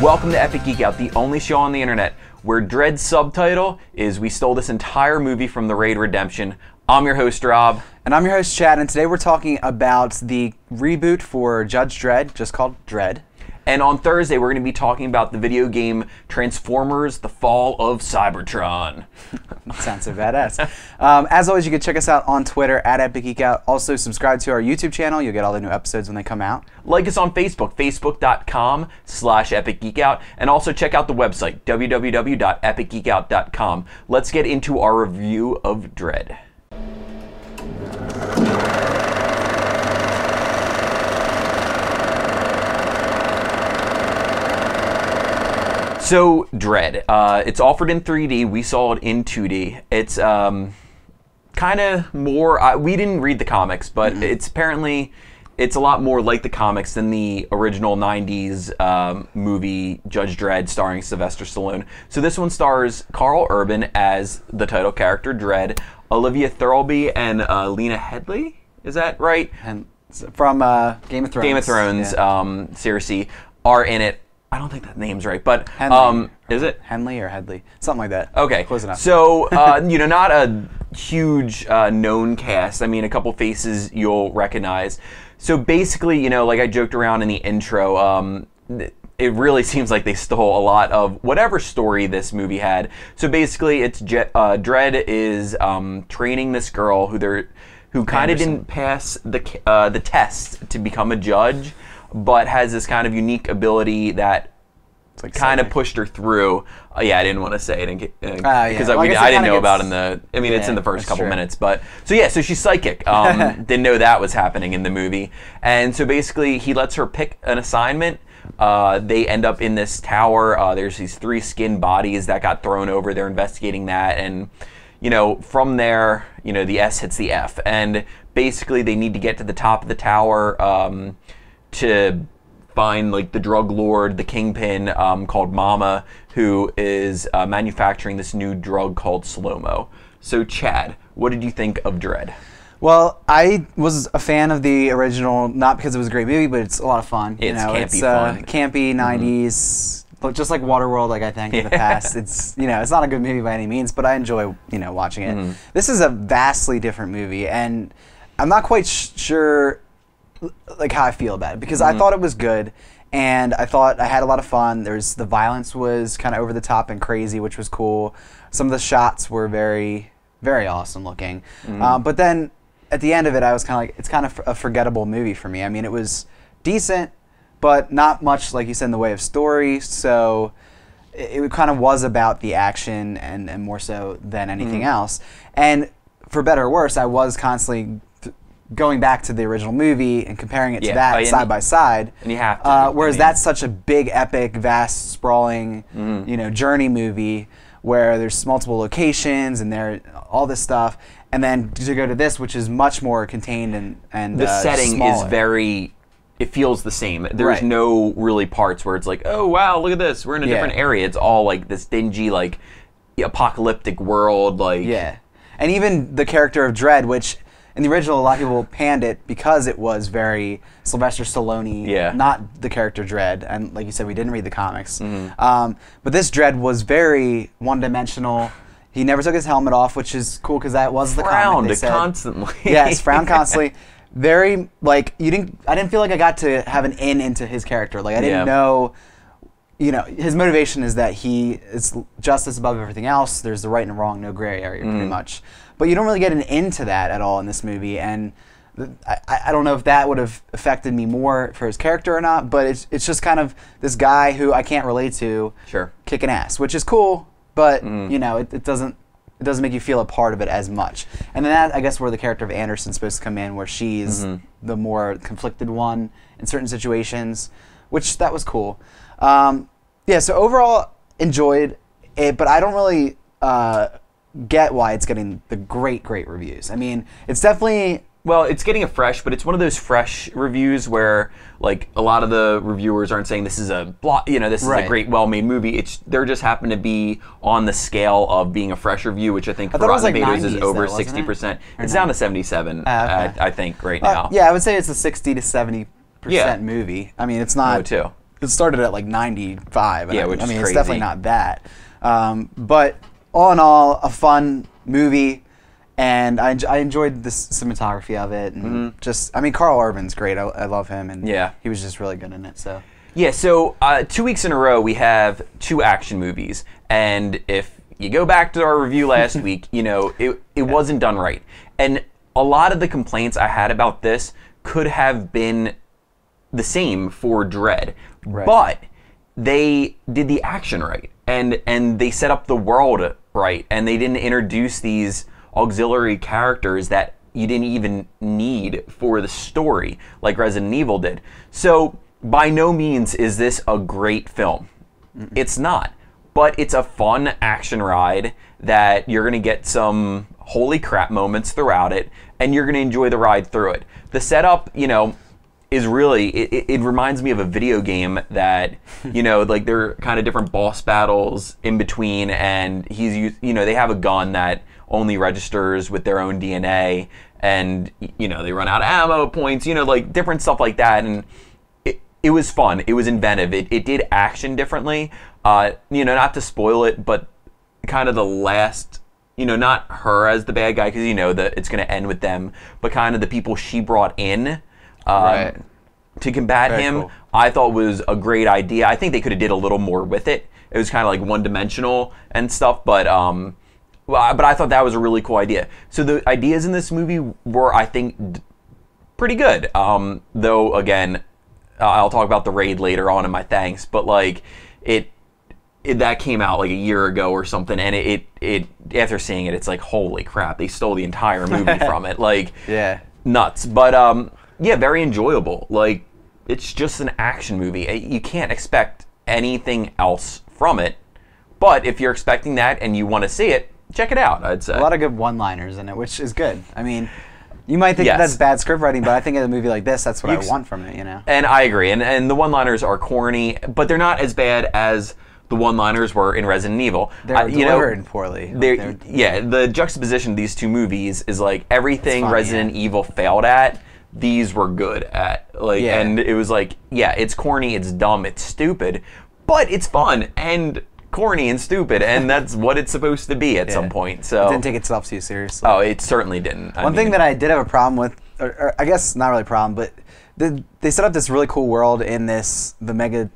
Welcome to Epic Geek Out, the only show on the internet where Dredd's subtitle is "We stole this entire movie from the Raid Redemption." I'm your host, Rob. And I'm your host, Chad, and today we're talking about the reboot for Judge Dredd, just called Dredd. And on Thursday, we're going to be talking about the video game Transformers: The Fall of Cybertron. Sounds so badass. As always, you can check us out on Twitter at Epic Geek Out. Also, subscribe to our YouTube channel. You'll get all the new episodes when they come out. Like us on Facebook, facebook.com/epicgeekout. And also check out the website, www.epicgeekout.com. Let's get into our review of Dredd. So, Dredd. It's offered in 3D. We saw it in 2D. It's kind of more... we didn't read the comics, but it's apparently... It's a lot more like the comics than the original 90s movie Judge Dredd starring Sylvester Stallone. So this one stars Karl Urban as the title character, Dredd, Olivia Thirlby and Lena Headey. Is that right? And from Game of Thrones. Game of Thrones, yeah. Cersei are in it. I don't think that name's right, but is it? Henley or Headley? Something like that. Okay. Close enough. So, not a huge known cast. I mean, a couple faces you'll recognize. So basically, like I joked around in the intro, it really seems like they stole a lot of whatever story this movie had. So basically, it's Dredd is training this girl who kind of didn't pass the test to become a judge, but has this kind of unique ability that kind of pushed her through. Yeah, I didn't want to say it because I didn't know about in the. I mean, it's in the first couple minutes, but so she's psychic. Didn't know that was happening in the movie, and so basically he lets her pick an assignment. They end up in this tower. There's these 3 skinned bodies that got thrown over. They're investigating that, and from there, the S hits the F, and basically they need to get to the top of the tower to find the drug lord, the kingpin called Mama, who is manufacturing this new drug called slow-mo. So Chad, what did you think of Dredd? Well, I was a fan of the original, not because it was a great movie, but it's a lot of fun. It's campy fun. Campy 90s, just like Waterworld, I think in the past. It's it's not a good movie by any means, but I enjoy watching it. This is a vastly different movie, and I'm not quite sure how I feel about it, because I thought it was good, and I thought I had a lot of fun. The violence was kind of over the top and crazy, which was cool. Some of the shots were very, very awesome looking. But then at the end of it, I was kind of it's kind of a forgettable movie for me. I mean, it was decent, but not much, like you said, in the way of story. So it kind of was about the action and more so than anything else. And for better or worse, I was constantly going back to the original movie and comparing it to that side by side. And you have to. Whereas that's such a big, epic, vast, sprawling, journey movie where there's multiple locations and all this stuff. And then to go to this, which is much more contained and the setting smaller. is very. It feels the same. There's no really parts where it's like, oh wow, look at this, we're in a different area. It's all like this dingy, apocalyptic world, Yeah, and even the character of Dredd, which in the original, a lot of people panned it because it was very Sylvester Stallone, not the character Dredd. And like you said, we didn't read the comics. But this Dredd was very one-dimensional. He never took his helmet off, which is cool because that was the comic. They said. Constantly. Yes, frowned constantly. Very, I didn't feel like I got to have an in into his character. I didn't know, his motivation is that he is justice above everything else. There's the right and wrong, no gray area, pretty much. But you don't really get an into that at all in this movie, and I don't know if that would have affected me more for his character or not, but it's just kind of this guy who I can't relate to kicking ass, which is cool, but it doesn't make you feel a part of it as much. And then that, I guess, where the character of Anderson's supposed to come in, where she's the more conflicted one in certain situations, which that was cool. So overall, enjoyed it, but I don't really get why it's getting the great reviews. I mean, it's definitely... Well, it's getting a fresh, but it's one of those fresh reviews where, a lot of the reviewers aren't saying this is a this is a great, well-made movie. They're just happen to be on the scale of being a fresh review, which I think for Rotten Tomatoes is over 60%. It's down to 77, I think, right now. Yeah, I would say it's a 60 to 70% movie. I mean, it's not it started at like 95. Yeah, which I mean, is it's crazy. definitely not that. But all in all, a fun movie. And I enjoyed the cinematography of it, and just, I mean, Karl Urban's great. I love him, and he was just really good in it. So yeah, so 2 weeks in a row we have 2 action movies, and if you go back to our review last week, you know it wasn't done right, and a lot of the complaints I had about this could have been the same for Dredd, but they did the action right, and they set up the world right, and they didn't introduce these auxiliary characters that you didn't even need for the story like Resident Evil did. So by no means is this a great film. It's not, but it's a fun action ride that you're gonna get some holy crap moments throughout it, and you're gonna enjoy the ride through it. The setup, you know, is really, it reminds me of a video game that, you know, like there are kind of different boss battles in between, and you know, they have a gun that only registers with their own DNA, and you know, they run out of ammo points, you know, like different stuff like that, and it was fun. It was inventive. It did action differently. You know, not to spoil it, but kind of the last, you know, not her as the bad guy, because you know that it's going to end with them, but kind of the people she brought in to combat him, cool. I thought was a great idea. I think they could have did a little more with it. It was kind of like one-dimensional and stuff, but I thought that was a really cool idea. So the ideas in this movie were, I think, pretty good. Though, again, I'll talk about the raid later on in my thanks, but like that came out like a year ago or something, and it after seeing it, it's like, holy crap, they stole the entire movie from it. Like, nuts. But yeah, very enjoyable. Like, it's just an action movie. You can't expect anything else from it. But if you're expecting that and you want to see it, check it out, I'd say. A lot of good one-liners in it, which is good. I mean, you might think that's bad script writing, but I think in a movie like this, that's what I want from it, you know? And I agree. And the one-liners are corny, but they're not as bad as the one-liners were in Resident Evil. They're delivered poorly. Yeah, the juxtaposition of these two movies is like everything Resident Evil failed at, these were good at. Like, and it was like, yeah, it's corny, it's dumb, it's stupid, but it's fun and corny and stupid, and that's what it's supposed to be at some point. So it didn't take itself too seriously. Oh, it certainly didn't. One thing that I did have a problem with, or I guess not really a problem, but they set up this really cool world in the Mega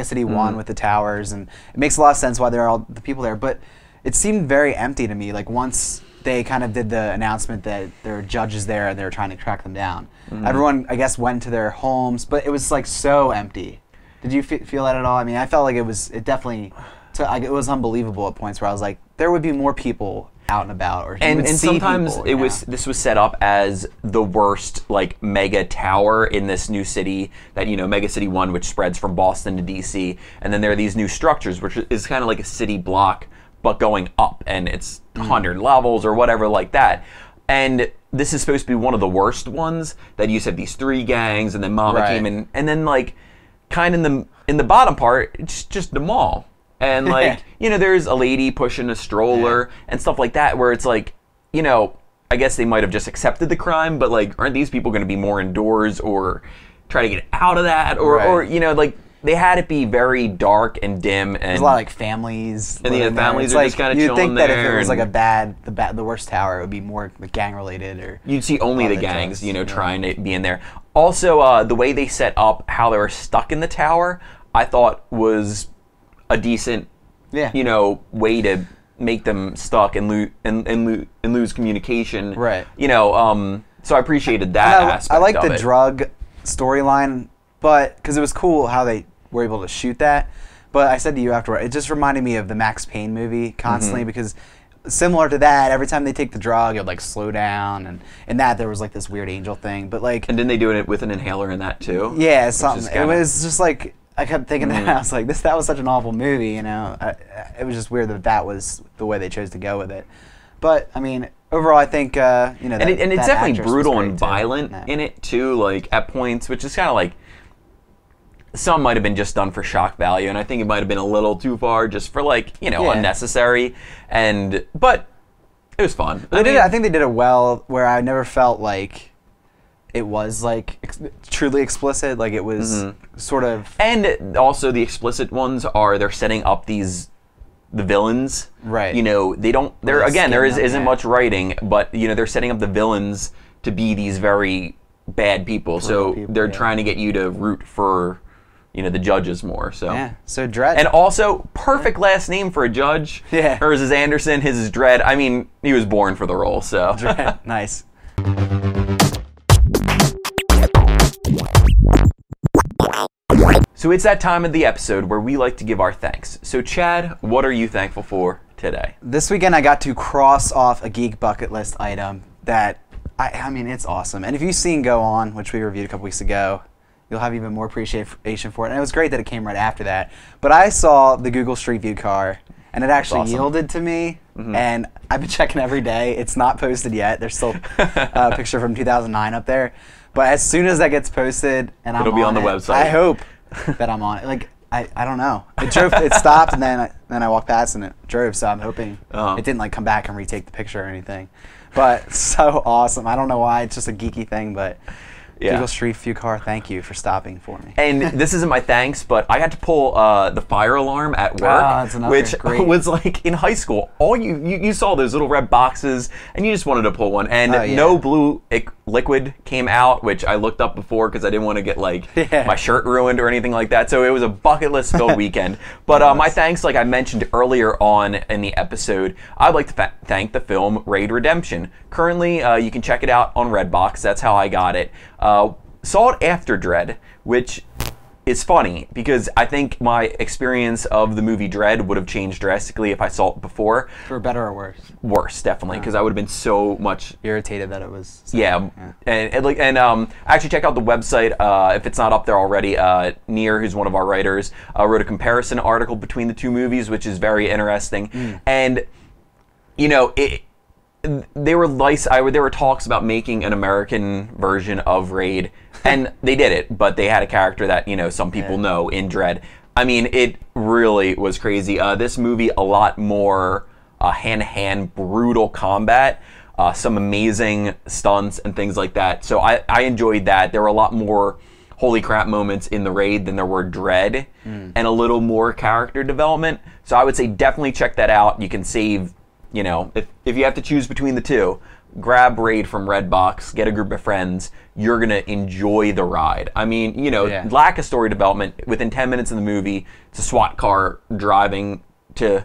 City 1 with the towers, and it makes a lot of sense why there are all the people there, but it seemed very empty to me. Like, once they kind of did the announcement that there are judges there and they were trying to track them down, everyone, I guess, went to their homes, but it was like so empty. Did you feel that at all? I mean, I felt like it was unbelievable at points where I was like, there would be more people out and about, or and sometimes people, this was set up as the worst like mega tower in this new city that, you know, Mega City 1, which spreads from Boston to DC, and then there are these new structures, which is kind of like a city block but going up, and it's 100 levels or whatever like that. And this is supposed to be one of the worst ones, that you said these 3 gangs, and then Mama came in, and then like kind of in the bottom part, it's just the mall. And like, you know, there's a lady pushing a stroller and stuff like that, where it's like, you know, I guess they might have just accepted the crime, but like, aren't these people going to be more indoors or try to get out of that? Or you know, like, they had it be very dark and dim. And there's a lot of like families. And the families are like, just kind of chilling there. You'd think that if it was like the worst tower, it would be more gang related, or you'd see only the gangs, you know, trying to be in there. Also, the way they set up how they were stuck in the tower, I thought was a decent, you know, way to make them stuck and lose communication. Right. You know, so I appreciated that aspect. I like the drug storyline, but because it was cool how they were able to shoot that. But I said to you afterward, it just reminded me of the Max Payne movie constantly, because similar to that, every time they take the drug, it would like slow down, and in that there was like this weird angel thing. But like, and didn't they do it with an inhaler in that too? Yeah, something. It was just like, I kept thinking that, I was like, that was such an awful movie, you know. It was just weird that was the way they chose to go with it. But I mean, overall, I think you know, and it's definitely brutal and violent in it too, like at points, which is kind of like, some might have been just done for shock value, and I think it might have been a little too far just for like, you know, unnecessary. But it was fun. I think they did it well, where I never felt like it was like truly explicit. Like it was sort of. And also the explicit ones are they're setting up the villains. Right. You know, they don't. There Really again, there skin them, isn't yeah. much writing, but you know they're setting up the villains to be these very bad people. So people, they're yeah. trying to get you to root for, you know, the judges more. So Yeah. So Dredd. and also perfect last name for a judge. Yeah. Hers is Anderson. His is Dredd. I mean, he was born for the role. So Dredd. Nice. So it's that time of the episode where we like to give our thanks. So Chad, what are you thankful for today? This weekend I got to cross off a geek bucket list item that I mean it's awesome. And if you've seen Go On, which we reviewed a couple weeks ago, you'll have even more appreciation for it. And it was great that it came right after that. But I saw the Google Street View car, and it actually awesome. yielded to me. And I've been checking every day. It's not posted yet. There's still a picture from 2009 up there. But as soon as that gets posted, and It'll be on the it, website. I hope that I'm on it. Like I don't know. It drove. It stopped, and then I walked past, and it drove. So I'm hoping it didn't like come back and retake the picture or anything. But so awesome. I don't know why. It's just a geeky thing, but Yeah. Google Street View car. Thank you for stopping for me. And this isn't my thanks, but I got to pull the fire alarm at work, that's another which great- was like in high school. All you saw those little red boxes, and you just wanted to pull one. And yeah. no blue liquid came out, which I looked up before because I didn't want to get like Yeah. my shirt ruined or anything like that. So it was a bucket list filled weekend. But my thanks, like I mentioned earlier on in the episode, I'd like to thank the film Raid Redemption. Currently, you can check it out on Redbox. That's how I got it. Saw it after Dredd, which is funny because I think my experience of the movie Dredd would have changed drastically if I saw it before. For better or worse? Worse, definitely, because I would have been so much. Irritated that it was. Yeah. And actually check out the website if it's not up there already. Near, who's one of our writers, wrote a comparison article between the two movies, which is very interesting. And you know there were talks about making an American version of Raid, and they did it, but they had a character that, you know, some people know in Dredd. I mean, it really was crazy. This movie, a lot more hand-to-hand brutal combat, some amazing stunts and things like that. So I enjoyed that. There were a lot more holy crap moments in the Raid than there were Dredd, and a little more character development. So I would say definitely check that out. You can save, you know, if you have to choose between the two, grab Raid from Redbox, get a group of friends. You're going to enjoy the ride. I mean, you know, lack of story development. Within 10 minutes of the movie, it's a SWAT car driving to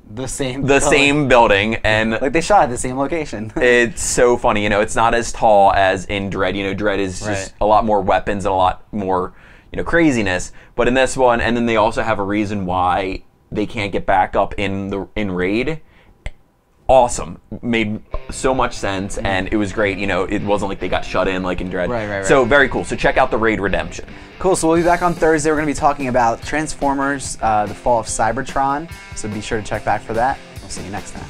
the same building, and like they shot at the same location. It's so funny. You know, it's not as tall as in Dredd. You know, Dredd is just a lot more weapons and a lot more, you know, craziness. But in this one, and then they also have a reason why they can't get back up in Raid. Awesome. Made so much sense, and it was great. You know, it wasn't like they got shut in like in Dredd. Right. So very cool. So check out the Raid Redemption. Cool. So we'll be back on Thursday. We're going to be talking about Transformers, the Fall of Cybertron. So be sure to check back for that. We'll see you next time.